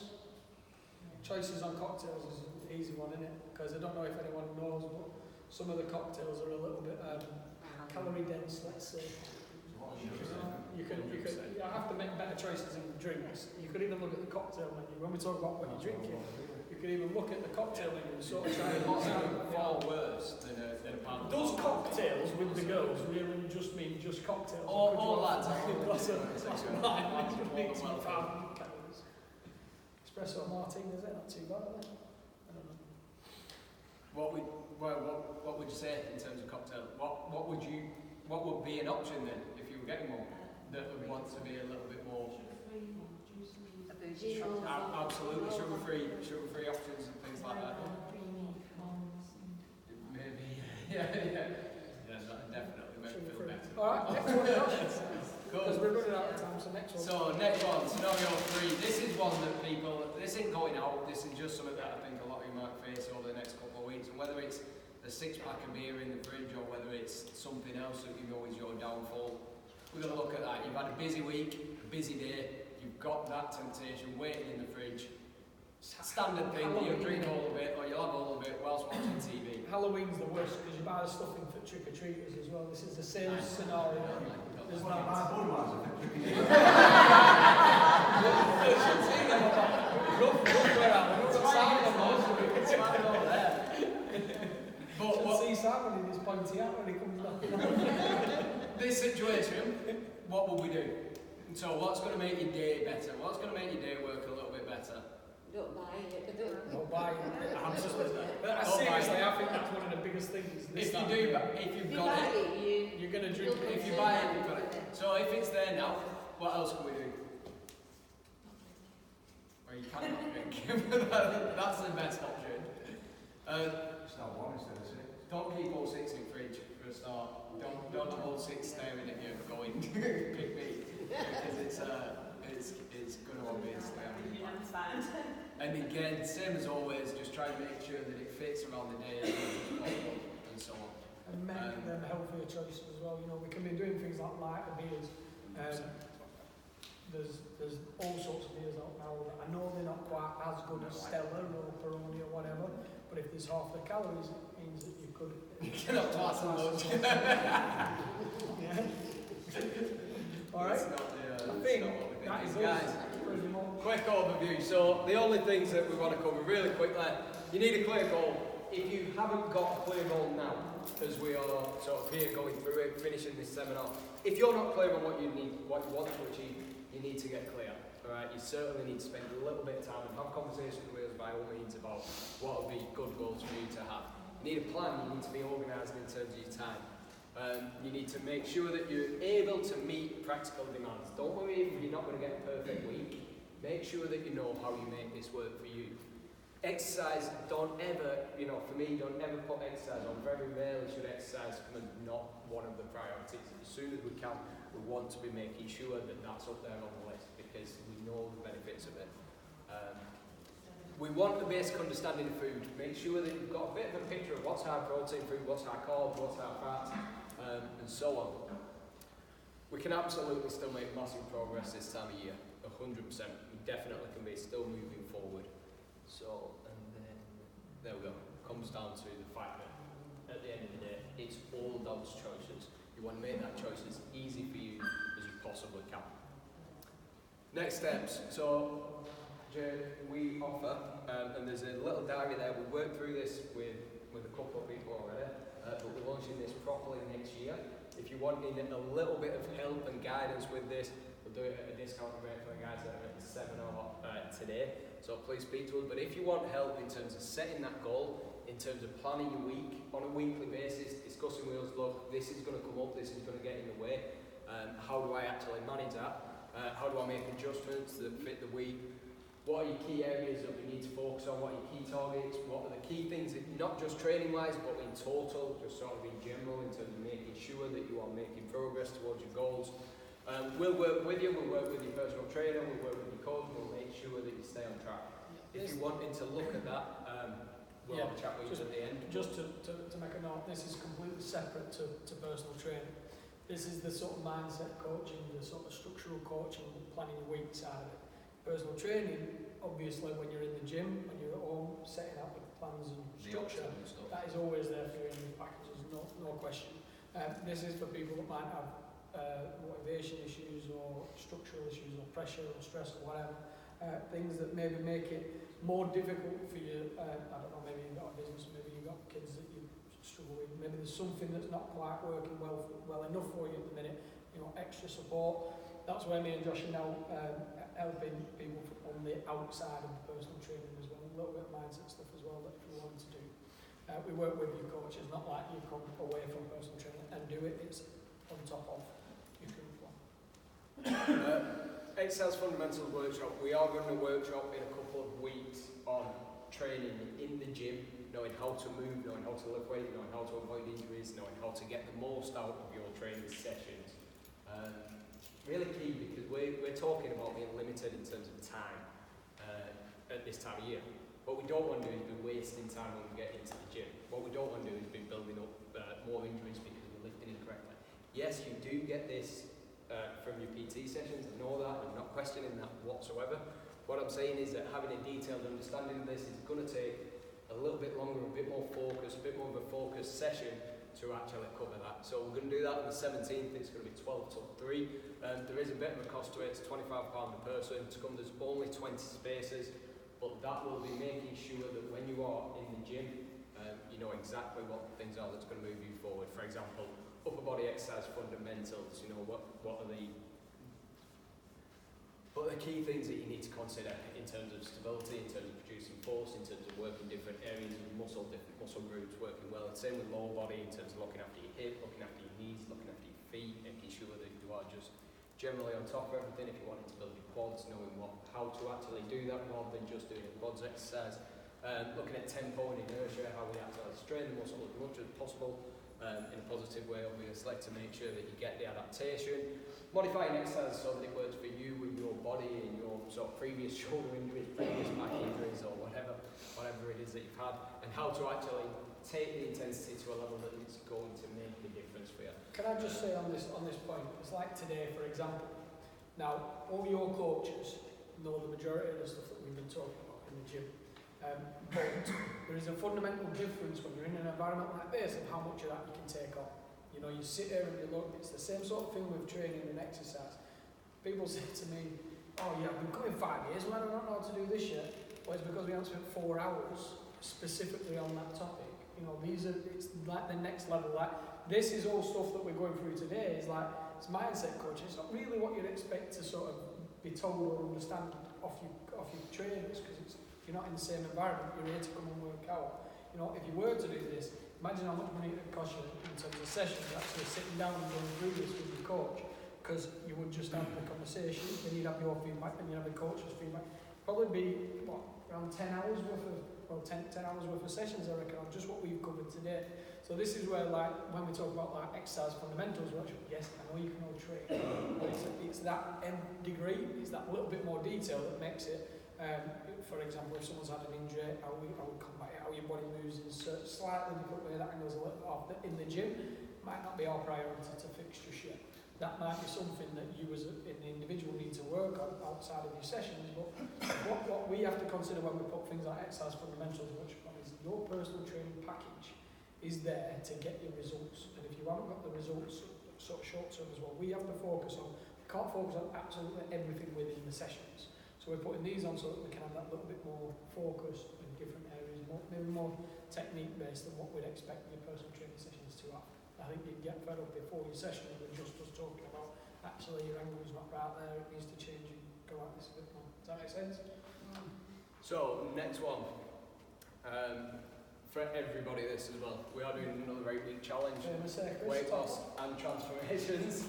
Choices on cocktails is an easy one, isn't it? Because I don't know if anyone knows, but some of the cocktails are a little bit calorie dense, let's say. You have to make better choices in drinks. You could even look at the cocktail menu. When we talk about what you're drinking, you could even look at the cocktail menu and sort of try and What's far worse than a pint? Does cocktails with the girls really just mean just cocktails? All lads. Glass of wine, which makes me 500 calories. Espresso martini, is it? Not too bad, is it? I don't know. What would you say in terms of cocktail? What would be an option then if you were getting one that would want to be a little bit more? Absolutely, sugar-free options and things like that. Maybe, yeah, that definitely makes me feel better. Alright, next one up. Because Cool. we're running out of time, so next one. So next one, scenario 3. This is one that this ain't going out. This is just something that I think a lot of you might face over the next couple of weeks. And whether it's a 6-pack of beer in the fridge or whether it's something else that you know is your downfall, we're going to look at that. You've had a busy week, a busy day. You've got that temptation waiting in the fridge. Standard thing, you'll drink all of it or you'll have all of it whilst watching TV. Halloween's the worst because you buy the stuffing for trick-or-treaters as well. This is the same scenario. There's What like about Budweiser for drinking? See Simon in his pointy hat when he comes back. This situation, what will we do? So what's going to make your day better? What's going to make your day work a little bit better? Don't buy it. Don't buy it. Absolutely. But seriously, I think that's one of the biggest things. If you do, if you've got it, you're going to drink it. if you buy it, you've got it. So if it's there now, what else can we do? Well, you cannot drink. That's the best option. It's not one instead of 6. Don't keep all 6 in the fridge for a start. Don't have all 6 staring at you going, pick me. Because it's going to obviously happen. And again, same as always, just try and make sure that it fits around the day and so on. And make them healthier choices as well. You know, we can be doing things like lighter beers. There's all sorts of beers out now that I know they're not quite as good as Stella or Peroni or whatever, but if there's half the calories, it means that you could. You cannot pass them much. Yeah. All right. It's not the, I think it's not what we that is think. Guys, pretty much. quick overview. So the only things that we want to cover really quickly, you need a clear goal. If you haven't got a clear goal now, because we are sort of here going through it, finishing this seminar, if you're not clear on what you need, what you want to achieve, you need to get clear. All right, you certainly need to spend a little bit of time and have conversations with us by all means about what would be good goals for you to have. You need a plan, you need to be organised in terms of your time. You need to make sure that you're able to meet practical demands. Don't worry if you're not going to get a perfect week. Make sure that you know how you make this work for you. Exercise, don't ever, for me, don't ever put exercise on. Very rarely should exercise come as not one of the priorities. As soon as we can, we want to be making sure that that's up there on the list because we know the benefits of it. We want the basic understanding of food. Make sure that you've got a bit of a picture of what's high protein food, what's high carb, what's high fat, and so on. We can absolutely still make massive progress this time of year, 100%. We definitely can be still moving forward. So, and then, there we go. Comes down to the fact that at the end of the day, it's all those choices. You want to make that choice as easy for you as you possibly can. Next steps. So, we offer, and there's a little diary there. We worked through this with a couple of people already, but we're launching this properly next year. If you want a little bit of help and guidance with this, we'll do it at a discounted rate for the guys that are at the seminar today. So please speak to us. But if you want help in terms of setting that goal, in terms of planning your week on a weekly basis, discussing with us, look, this is going to come up, this is going to get in the way. How do I actually manage that? How do I make adjustments that fit the week? What are your key areas that we need to focus on? What are your key targets? What are the key things, that, not just training-wise, but in total, just sort of in general, in terms of making sure that you are making progress towards your goals. We'll work with you, we'll work with your personal trainer, we'll work with your coach, we'll make sure that you stay on track. If you're wanting to look at that, we'll have a chat with you at the end. Just to make a note, this is completely separate to personal training. This is the sort of mindset coaching, the sort of structural coaching, planning your week side of it. Personal training, obviously, when you're in the gym, when you're at home, setting up with plans and structure, that is always there for you in your packages, no question. This is for people that might have motivation issues or structural issues or pressure or stress or whatever, things that maybe make it more difficult for you. I don't know, maybe you've got a business, maybe you've got kids that you struggle with, maybe there's something that's not quite working well enough for you at the minute, extra support. That's where me and Josh are now helping people on the outside of the personal training as well, a little bit of mindset stuff as well that if you want to do. We work with your coaches, not like you come away from personal training and do it, it's on top of your current plan. Exercise Fundamentals Workshop, we are running a workshop in a couple of weeks on training in the gym, knowing how to move, knowing how to lift weight, knowing how to avoid injuries, knowing how to get the most out of your training sessions. Really key because we're talking about being limited in terms of time at this time of year. What we don't want to do is be wasting time when we get into the gym. What we don't want to do is be building up more injuries because we're lifting incorrectly. Yes, you do get this from your PT sessions, I know that, I'm not questioning that whatsoever. What I'm saying is that having a detailed understanding of this is going to take a little bit longer, a bit more focus, a bit more of a focused session to actually cover that. So we're going to do that on the 17th, it's going to be 12 till 3. There is a bit of a cost to it, it's £25 a person. To come, there's only 20 spaces, but that will be making sure that when you are in the gym, you know exactly what the things are that's going to move you forward. For example, upper body exercise fundamentals, what are the key things that you need to consider in terms of stability, in terms of producing force, in terms of working different areas of muscle, different muscle groups working well. Same with lower body in terms of looking after your hip, looking after your knees, looking after your feet, making sure that you are just generally on top of everything. If you wanted to build your quads, knowing how to actually do that rather than just doing a quads exercise. Looking at tempo and inertia, how we actually strain the muscle as much as possible in a positive way, obviously, to make sure that you get the adaptation. Modifying exercise so that it works for you and your body and your sort of previous shoulder injuries, previous back injuries or whatever it is that you've had, and how to actually take the intensity to a level that it's going to make a difference for you. Can I just say on this point, it's like today, for example. Now, all your coaches know the majority of the stuff that we've been talking about in the gym. But there is a fundamental difference when you're in an environment like this of how much of that you can take on. You sit here and you look, it's the same sort of thing with training and exercise. people say to me, oh yeah, I've been coming 5 years, why do I not know how to do this yet? Well, it's because we haven't spent 4 hours specifically on that topic. You know, it's like the next level. Like, this is all stuff that we're going through today. It's like, it's mindset coaching. It's not really what you'd expect to sort of be told or understand off your trainers, because you're not in the same environment. You're here to come and work out. You know, if you were to do this, imagine how much money it would cost you in terms of sessions, actually sitting down and going through this with your coach, because you would just have the conversation, then you'd have your feedback, then you'd have the coach's feedback. Probably be, what, around 10 hours worth of, well, 10 hours worth of sessions, I reckon, on just what we've covered today. So this is where, like, when we talk about like exercise fundamentals workshop, yes, I know you can all train, but it's that nth degree, it's that little bit more detail that makes it. For example, if someone's had an injury, how we combat it, how your body moves in a slightly different way, that angle's a little off. In the gym, might not be our priority to fix just yet. That might be something that you as an individual need to work on outside of your sessions, but what we have to consider when we put things like exercise fundamentals workshop on is your personal training package is there to get your results. And if you haven't got the results sort of short term as well, we have to focus on, we can't focus on absolutely everything within the sessions. So we're putting these on so that we can have that little bit more focus in different areas, maybe more technique based than what we'd expect your personal training sessions to have. I think you'd get fed up before your session with just us talking about actually your angle's not right there, it needs to change and go like this a bit more. Does that make sense? So, next one. For everybody this as well. We are doing another 8-week challenge. Weight loss and transformations.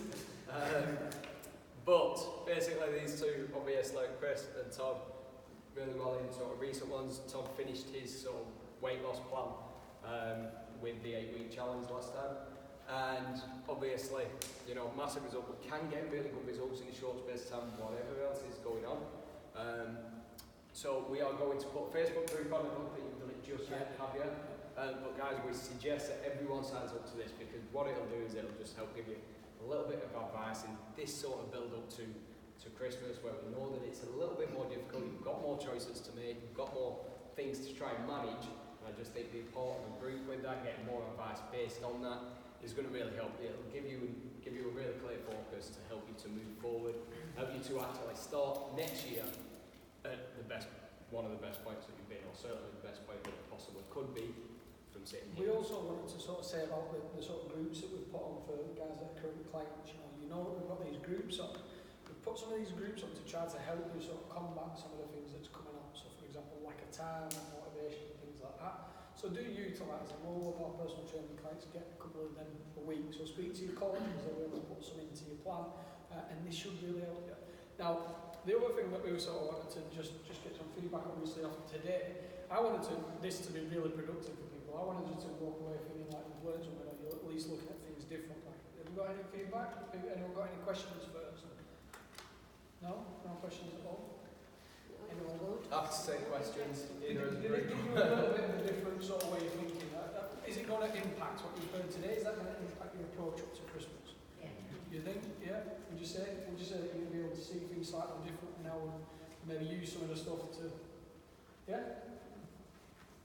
But basically these two, obviously Chris and Tom, really well in sort of recent ones. Tom finished his sort of weight loss plan with the 8-week challenge last time. And obviously, you know, massive result. We can get really good results in a short space of time, whatever else is going on. So we are going to put a Facebook group on. I don't think you've done it just yet, have you? But guys, we suggest that everyone signs up to this, because what it'll do is it'll just help give you a little bit of advice in this sort of build up to Christmas, where we know that it's a little bit more difficult. You've got more choices to make, you've got more things to try and manage. And I just think the importance of a group with that, getting more advice based on that, is going to really help you. It'll give you a really clear focus to help you to move forward, help you to actually start next year at one of the best points that you've been, or certainly the best point that it possibly could be from sitting here. We also wanted to sort of say about the sort of groups that we've put on for guys that are current clients. You know we've got these groups on. We've put some of these groups on to try to help you sort of combat some of the things that's coming up. So for example, lack of time and motivation and things like that. So do utilise them. All of our personal training clients get a couple of them a week. So speak to your colleagues, they'll be able to put some into your plan, and this should really help you. Now, the other thing that we sort of wanted to just get some feedback obviously off today, I wanted this to be really productive for people. I wanted you to walk away feeling like you've learned something, or you're at least looking at things differently. Have you got any feedback? Anyone got any questions first? No? No questions at all? Anyone? Happy to take questions. Did it give you a little bit of a different sort of way of thinking? Is it going to impact what you've heard today? Is that going to impact your approach up to Christmas? Yeah. You think? Yeah? Would you say that you're going to be able to see things slightly different now and maybe use some of the stuff to... Yeah?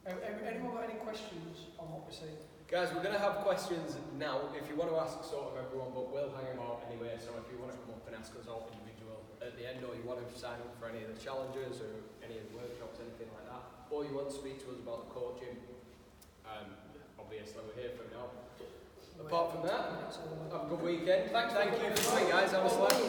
Anyone got any questions on what we're saying? Guys, we're going to have questions now, if you want to ask sort of everyone, but we'll hang them out anyway, so if you want to come up and ask us all individual at the end, or you want to sign up for any of the challenges or any of the workshops, anything like that, or you want to speak to us about the coaching, obviously we're here for now. Apart from that, have a good weekend. Thank you for coming, guys, honestly.